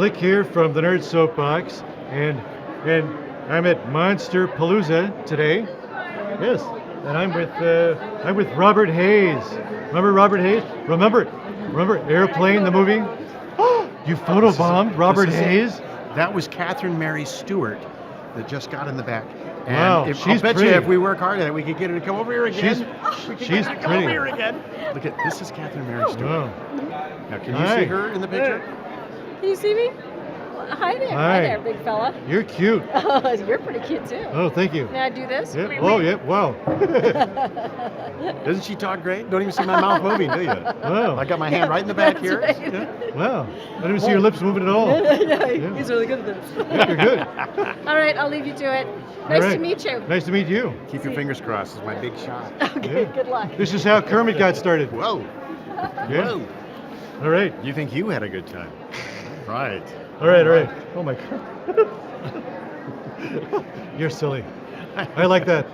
Flick here from the Nerd Soapbox, and I'm at Monsterpalooza today. Yes, and I'm with Robert Hayes. Remember Robert Hayes? Remember Airplane, the movie? You photobombed Robert Hayes? That was Catherine Mary Stewart that just got in the back. And Wow, I'll she's bet pretty. you if we work hard at it, we could get her to come over here again. She's Come pretty. over here again. Look at this is Catherine Mary Stewart. Wow. Now, can you Hi. see her in the picture? Can you see me? Hi there. Hi. Hi there, big fella. You're cute. Oh, you're pretty cute too. Oh, thank you. May I do this? Yeah. Oh, yeah. Wow. Doesn't she talk great? Don't even see my mouth moving, do you? Wow. I got my hand right in the back That's here. right. Yeah. Wow. I didn't see your lips moving at all. Yeah, he's really good at this. Yeah, you're good. All right, I'll leave you to it. Nice right. to meet you. Nice to meet you. Keep your fingers crossed. It's my big shot. Okay, Yeah. good luck. This is how Kermit got started. Whoa. Yeah. Whoa. All right. You think you had a good time? Right. All right. Oh my God. You're silly. I like that.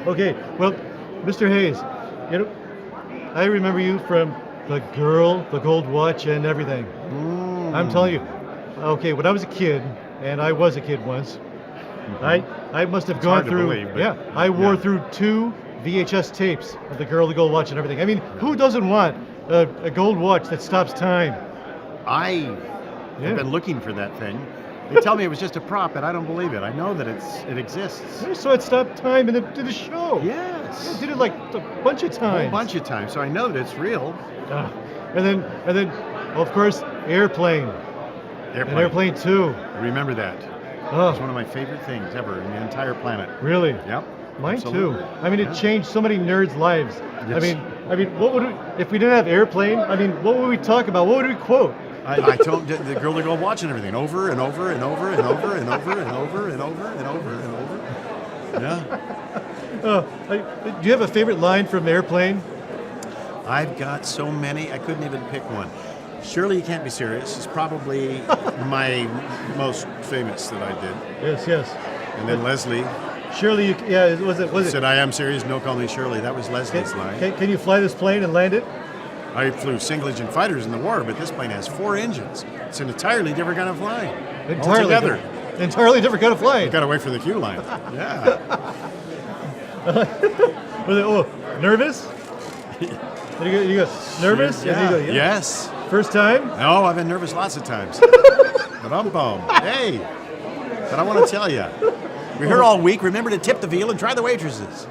Okay. Well, Mr. Hayes, you know, I remember you from The Girl, The Gold Watch, and everything. I'm telling you. Okay, when I was a kid, and I was a kid once, I must have gone hard to through. believe, but yeah, I wore yeah. through 2 VHS tapes of The Girl, The Gold Watch, and everything. I mean, who doesn't want a gold watch that stops time? I Yeah. have been looking for that thing. They tell me it was just a prop, and I don't believe it. I know that it exists. So it stopped time in the show. Yes. I did it like a bunch of A times. whole bunch of times, so I know that it's real. Ah. And then, well, of course, Airplane. And Airplane 2. Remember that. It's Oh, one of my favorite things ever in the entire planet. really? Yep. Mine Absolutely. too. I mean, it Yeah. changed so many nerds' lives. Yes. I mean, what would we, if we didn't have Airplane? I mean, what would we talk about? What would we quote? I told the girl to go watching everything over and over and over and over and over and over and over and over and over. Yeah. Do you have a favorite line from Airplane? I've got so many, I couldn't even pick one. Surely You Can't Be Serious is probably my most famous that I did. Yes. And then Leslie Surely, was it? said, I am serious, no call me Shirley. That was Leslie's line. Can you fly this plane and land it? I flew single-engine fighters in the war, but this plane has 4 engines. It's an entirely different kind of flying. Altogether. Entirely different kind of flying. Got to wait for the queue line. Yeah. Nervous? You go nervous? Yeah. And you go, Yes. First time? No, I've been nervous lots of times. Ba-dum-bum. Hey, but I want to tell you, we're here all week. Remember to tip the veal and try the waitresses.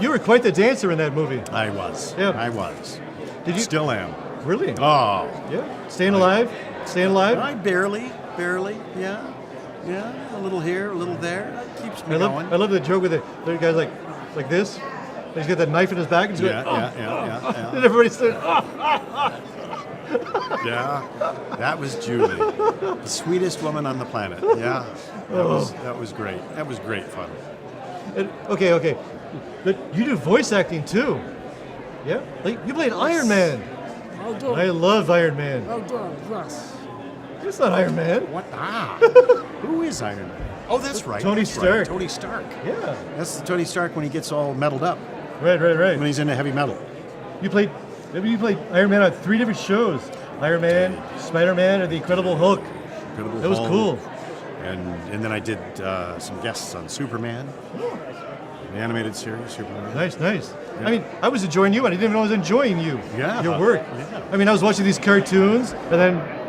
You were quite the dancer in that movie. I was. Yeah. I was. Did you? Still am. Really? Oh. Yeah. Staying alive? Staying alive? I barely. Yeah. A little here, a little there. That keeps me going. I love the joke with the guy's like this. He's got that knife in his back and he's going, Yeah. and everybody's saying, Yeah, that was Julie, the sweetest woman on the planet. Yeah, that was great. That was great fun. Okay. But you do voice acting too. Yeah? Like you played Iron Man. I love Iron Man. Yes. It's not Iron Man. What? Who is Iron Man? Oh, that's right. Tony that's right, Stark. Tony Stark. Yeah. That's the Tony Stark when he gets all metaled up, Right. when he's into heavy metal. You played Iron Man on 3 different shows. Iron Man, Spider-Man, and the Incredible Hulk. Incredible That was Hulk. cool. And then I did some guests on Superman, the animated series Superman. Nice. Yeah. I mean, I was enjoying you, and I didn't even know I was enjoying you. Yeah. Your work. Yeah. I mean, I was watching these cartoons, and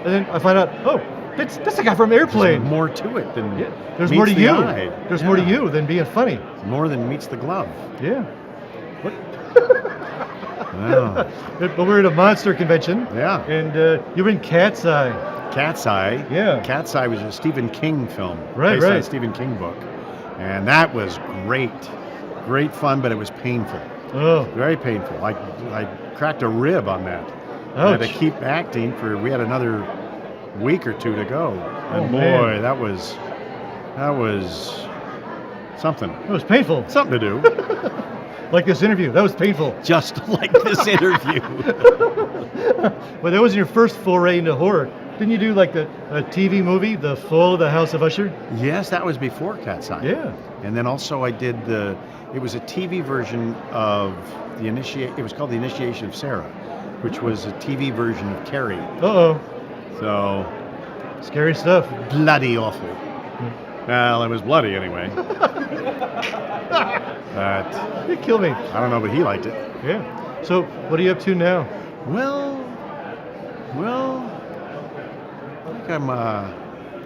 then I find out, oh, that's the guy from Airplane. There's more to it than There's meets more to the you. eye. There's Yeah. more to you than being funny. More than meets the glove. Yeah. What? Wow. But we're at a monster convention. Yeah. And you're in Cat's Eye. Cat's Eye. Yeah. Cat's Eye was a Stephen King film. Right, based on a right. Stephen King book. And that was great. Great fun, but it was painful. Oh. Very painful. I cracked a rib on that. I had to Ouch. keep acting we had another week or 2 to go. And boy, man. that was something. It was painful. Something to do. Like this interview. That was painful. Just like this interview. But that was your first foray into horror. Didn't you do like a TV movie, The Fall of the House of Usher? Yes, that was before Cat's Eye. Yeah. And then also I did it was a TV version of it was called The Initiation of Sarah, which was a TV version of Carrie. Uh-oh. So Scary stuff. Bloody awful. Well, it was bloody anyway. But You kill me. I don't know, but he liked it. Yeah. So, what are you up to now? Well, I think I'm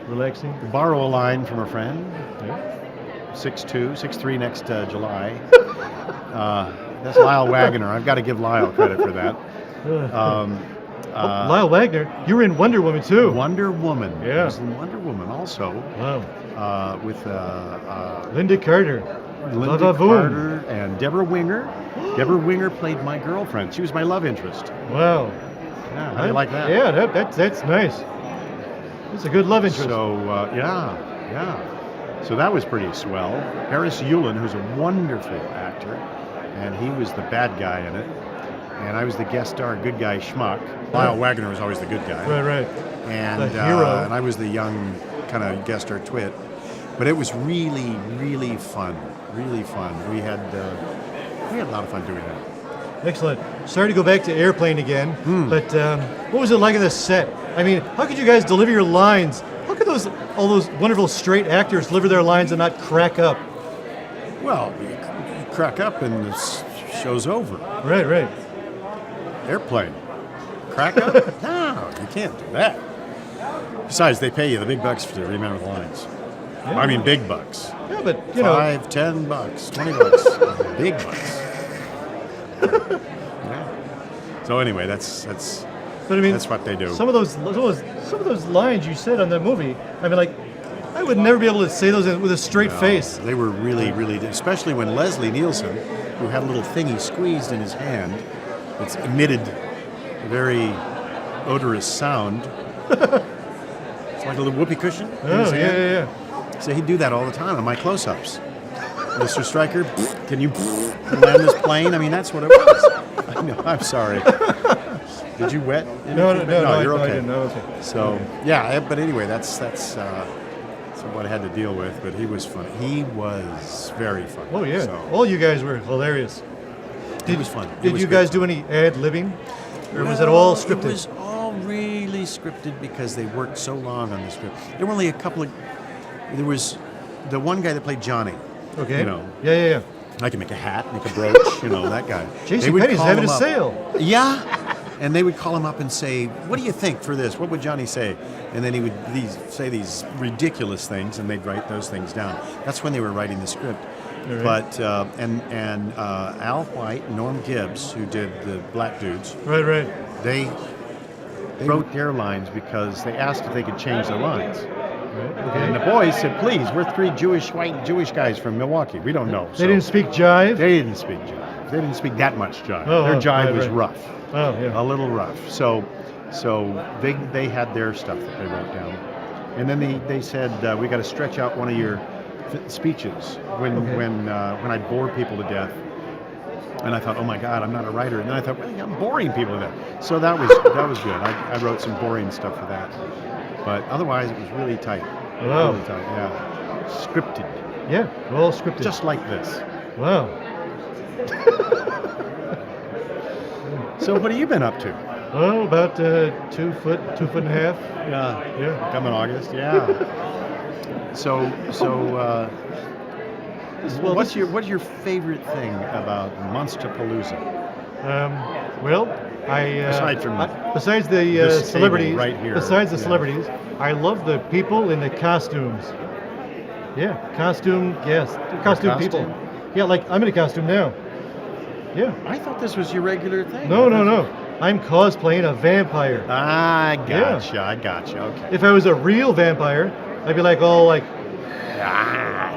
Relaxing. borrow a line from a friend. Yeah. 6'3" next July. That's Lyle Wagner. I've got to give Lyle credit for that. Lyle Wagner, you were in Wonder Woman too. Wonder Woman. Yeah. I was in Wonder Woman also. Wow. With Linda Carter. Linda Va-va-voom. Carter and Deborah Winger. Deborah Winger played my girlfriend. She was my love interest. Wow. Yeah, how do you like that? Yeah, that's nice. It's a good love interest. So, yeah. So that was pretty swell. Harris Yulin, who's a wonderful actor, and he was the bad guy in it. And I was the guest star, good guy schmuck. Lyle Wagner was always the good guy. Right. And, The hero. and I was the young kind of guest star twit. But it was really, really fun. Really fun. We had a lot of fun doing that. Excellent. Sorry to go back to Airplane again, but what was it like on the set? I mean, how could you guys deliver your lines? How could all those wonderful straight actors deliver their lines and not crack up? Well, you crack up and the show's over. Right. Airplane. Crack up? No, you can't do that. Besides, they pay you the big bucks to remember the lines. Yeah. I mean, big bucks. Yeah, but you know. $5, $10, $20. Big bucks. Yeah. So anyway, that's But I mean, that's what they do. Some of those lines you said on the movie. I mean, like, I would never be able to say those with a straight face. They were really, really, especially when Leslie Nielsen, who had a little thingy squeezed in his hand, it's emitted a very odorous sound. It's like a little whoopee cushion. in his hand. Yeah. So he'd do that all the time on my close-ups. Mr. Stryker, can you land this plane? I mean, that's what it was. I know, I'm sorry. Did you wet? No, you're okay. I didn't. No, okay. So, yeah, but anyway, that's what I had to deal with, but he was funny. He was very funny. Oh, yeah. So, All you guys were hilarious. it was fun. It Did was you good. guys do any ad-libbing? Or was it all scripted? It was all really scripted because they worked so long on the script. There were only a couple of... There was the one guy that played Johnny. Okay. You know, Yeah. I can make a hat, make a brooch, that guy. They J.C. would Penney's call having him a up. sale. Yeah. And they would call him up and say, what do you think for this? What would Johnny say? And then he would say these ridiculous things, and they'd write those things down. That's when they were writing the script. Right. But, Al White and Norm Gibbs, who did the Black Dudes, Right. they wrote their lines because they asked if they could change their lines. Right. And the Okay. boys said, please, we're three white Jewish guys from Milwaukee. We don't know. They didn't speak jive? They didn't speak jive. They didn't speak that much jive. Oh, Their jive right, was right. rough. Oh, yeah. A little rough. So they had their stuff that they wrote down. And then they said, we got to stretch out one of your speeches when I bore people to death. And I thought, oh my God, I'm not a writer. And then I thought, well, I'm boring people to death. So that was good. I wrote some boring stuff for that. But otherwise, it was really tight. Wow. Really tight, yeah. Scripted. Yeah, all scripted. Just like this. Wow. So what have you been up to? Oh, about 2 foot and a half. Yeah. Coming August, yeah. So Well, what's your favorite thing about Monsterpalooza? Besides the this table celebrities, right here, besides the yeah. celebrities, I love the people in the costumes. Yeah, costume Costume? people. Yeah, like I'm in a costume now. Yeah. I thought this was your regular thing. No. I'm cosplaying a vampire. I gotcha. Okay. If I was a real vampire, I'd be like all like,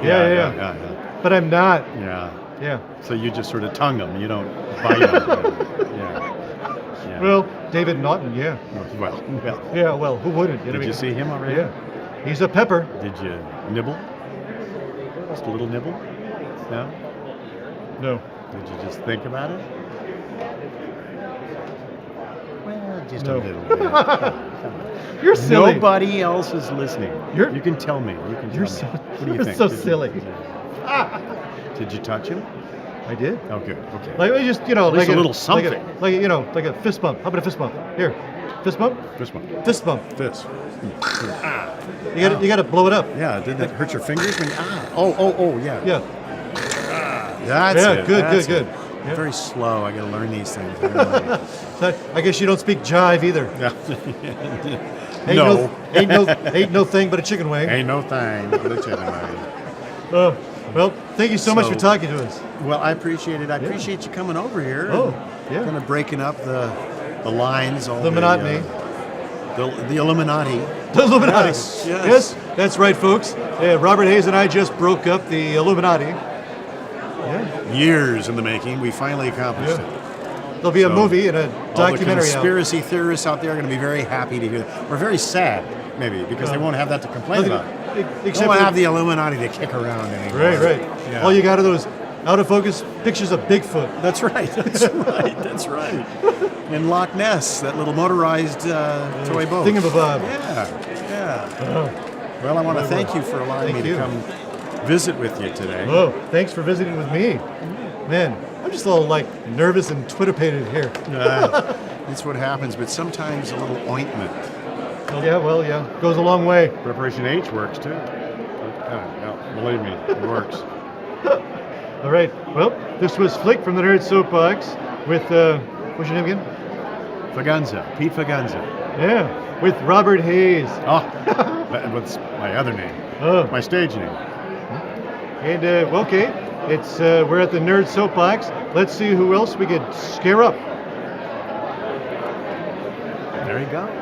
Yeah. but I'm not. Yeah. Yeah. So you just sort of tongue them. You don't bite them. Yeah. Well, David Naughton, yeah. Well. Yeah, well, who wouldn't? Did you see him already? Yeah. He's a pepper. Did you nibble? Just a little nibble? No? No. Did you just think about it? Well, just No. a little bit. Come on. You're silly. Nobody else is listening. You're- You can tell me. You're Tell so, me. What do you you're think? so silly. Did you touch him? I did. Oh, good. Okay. Like, just, At least a little like something. like a fist bump. How about a fist bump? Here. Fist bump? Fist bump. Fist bump. Fist. You got to blow it up. Yeah, didn't it hurt your fingers? When, oh, yeah. Yeah. That's Yeah, it. good, that's good, it. good. I'm Yeah. very slow. I got to learn these things. I don't know. So I guess you don't speak jive either. Yeah. Ain't no thing but a chicken wing. Ain't no thing but a chicken wing. Well, thank you so much So- for talking to us. Well, I appreciate it. I appreciate you coming over here. Oh, and yeah. Kind of breaking up the lines. All The monotony. The Illuminati. The Illuminati. Yes. That's right, folks. Robert Hayes and I just broke up the Illuminati. Yeah. Years in the making. We finally accomplished it. There'll be a So, movie and a All the documentary out. conspiracy theorists out there are going to be very happy to hear that. We're very sad, maybe, because they won't have that to complain about. They Except won't for- have the Illuminati to kick around anymore. Right. Yeah. All you got are those out of focus pictures of Bigfoot. That's right. That's right. And Loch Ness, that little motorized toy boat. Thingamabob. Yeah. Well, I want to thank you for allowing Thank me you. to come visit with you today. Oh, thanks for visiting with me. Man, I'm just a little nervous and twitterpated here. That's what happens, but sometimes a little ointment. Yeah, goes a long way. Preparation H works too. Yeah, believe me, it works. All right. Well, this was Flick from the Nerd Soapbox with what's your name again? Fagunza, Pete Fagunza. Yeah, with Robert Hayes. Oh, what's my other name? Oh, My stage name. and okay, it's we're at the Nerd Soapbox. Let's see who else we could scare up. There he goes.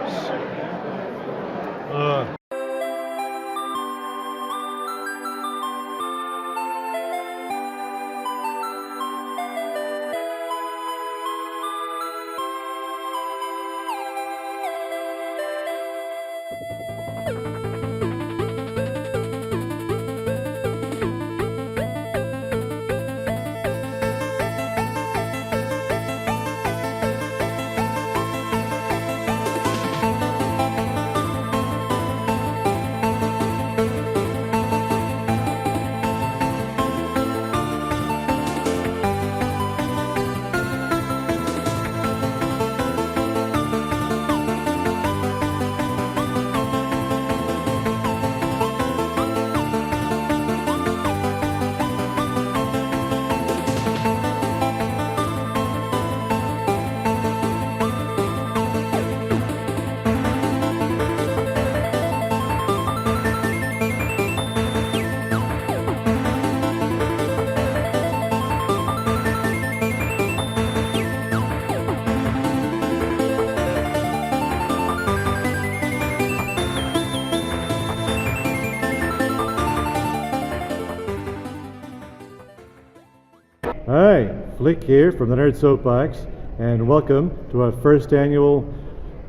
Hi, Flick here from the Nerd Soapbox, and welcome to our first annual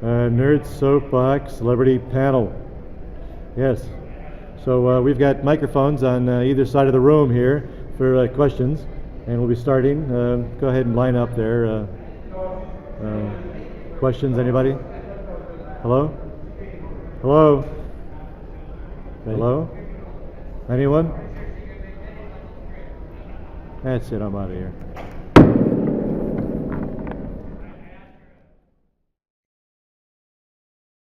Nerd Soapbox Celebrity Panel. Yes, so we've got microphones on either side of the room here for questions, and we'll be starting. Go ahead and line up there. Questions, anybody? Hello? Hello? Hello? Anyone? That's it, I'm out of here.